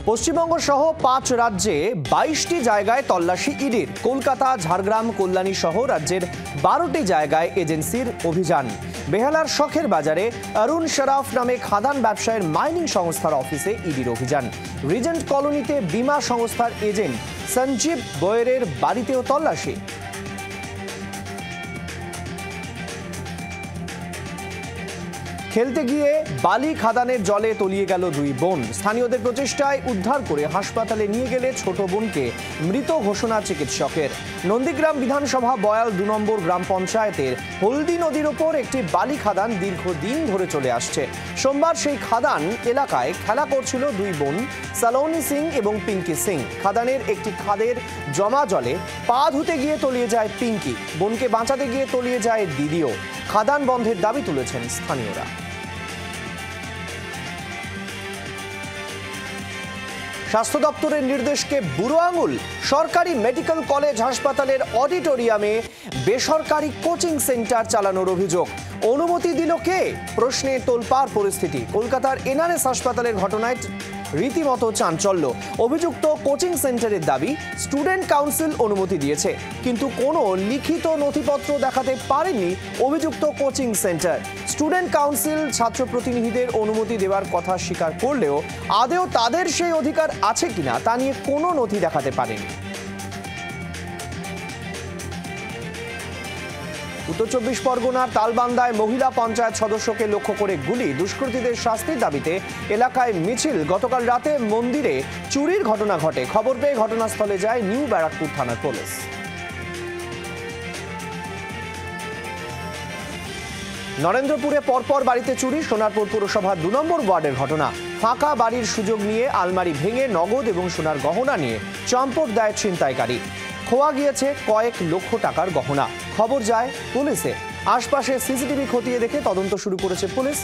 পশ্চিমবঙ্গ সহ 5 রাজ্যে 22টি জায়গায় তল্লাশি ইডির। কলকাতা, ঝাড়গ্রাম, কল্যাণী সহ রাজ্যের 12টি জায়গায় এজেন্সির অভিযান। বেহালার শখের বাজারে অরুণ শরাফ নামে খাদান ব্যবসায়ের মাইনিং সংস্থার অফিসে ইডির অভিযান। রিজেন্ট কলোনিতে বীমা সংস্থার এজেন্ট সঞ্জীব বয়েরের বাড়িতেও তল্লাশি। খেলতে গিয়ে বালি খাদানের জলে তলিয়ে গেল দুই বোন। স্থানীয়দের প্রচেষ্টায় উদ্ধার করে হাসপাতালে নিয়ে গেলে ছোট বোনকে মৃত ঘোষণা চিকিৎসকের। নন্দীগ্রাম বিধানসভা বয়াল 2 নম্বর গ্রাম পঞ্চায়েতের হলদি নদীর ওপর একটি বালি খাদান দীর্ঘদিন ধরে চলে আসছে। সোমবার সেই খাদান এলাকায় খেলা করছিল দুই বোন, সালোনি সিং এবং পিঙ্কি সিং। খাদানের একটি খাদের জমা জলে পা ধুতে গিয়ে তলিয়ে যায় পিঙ্কি। বোনকে বাঁচাতে গিয়ে তলিয়ে যায় দিদিও। খাদান বন্ধের দাবি তুলেছেন স্থানীয়রা। স্বাস্থ্য দপ্তরের নির্দেশকে বুড়ো আঙুল। সরকারি মেডিকেল কলেজ হাসপাতালের অডিটোরিয়ামে বেসরকারি কোচিং সেন্টার চালানোর অভিযোগ। অনুমতি দিল কে? প্রশ্নে তোলপাড় পরিস্থিতি। কলকাতার এনআরএস হাসপাতালের ঘটনায় রীতিমতো চাঞ্চল্য। অভিযুক্ত কোচিং সেন্টারের দাবি, স্টুডেন্ট কাউন্সিল অনুমতি দিয়েছে, কিন্তু কোনো লিখিত নথিপত্র দেখাতে পারেনি অভিযুক্ত কোচিং সেন্টার। স্টুডেন্ট কাউন্সিল ছাত্র প্রতিনিধিদের অনুমতি দেওয়ার কথা স্বীকার করলেও আদৌ তাদের সেই অধিকার আছে কিনা তা নিয়ে কোনো নথি দেখাতে পারেনি। উত্তর 24 পরগনার তালবান্দায় মহিলা পঞ্চায়েত সদস্যকে লক্ষ্য করে গুলি। দুষ্কৃতীদের শাস্তির দাবিতে এলাকায় মিছিল। গতকাল রাতে মন্দিরে চুরির ঘটনা ঘটে। খবর পেয়ে ঘটনাস্থলে যায় নিউ ব্যারাকপুর থানার পুলিশ। নরেন্দ্রপুরে পরপর বাড়িতে চুরি। সোনারপুর পুরসভা 2 নম্বর ওয়ার্ডের ঘটনা। ফাঁকা বাড়ির সুযোগ নিয়ে আলমারি ভেঙে নগদ এবং সোনার গহনা নিয়ে চম্পট দেয় ছিনতাইকারী। খোয়া গিয়েছে কয়েক লক্ষ টাকার গহনা। খবর যায় পুলিশে। আশপাশে সিসিটিভি খতিয়ে দেখে তদন্ত শুরু করেছে পুলিশ।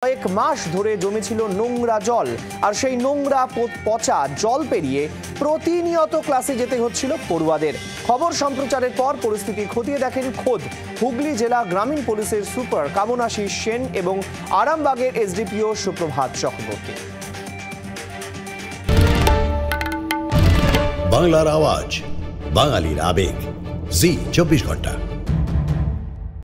কয়েক মাস ধরে জমেছিল নোংরা জল, আর সেই নোংরা পচা জল পেরিয়ে প্রতিনিয়ত ক্লাসে যেতে হচ্ছিল পড়ুয়াদের। খবর সম্প্রচারের পর পরিস্থিতি খতিয়ে দেখেন খোদ হুগলি জেলা গ্রামীণ পুলিশের সুপার কামনাশিস সেন এবং আরামবাগের এসডিপিও সুপ্রভাত চক্রবর্তী। বাংলার আওয়াজ, বাঙালির আবেগ, জি 24 ঘন্টা।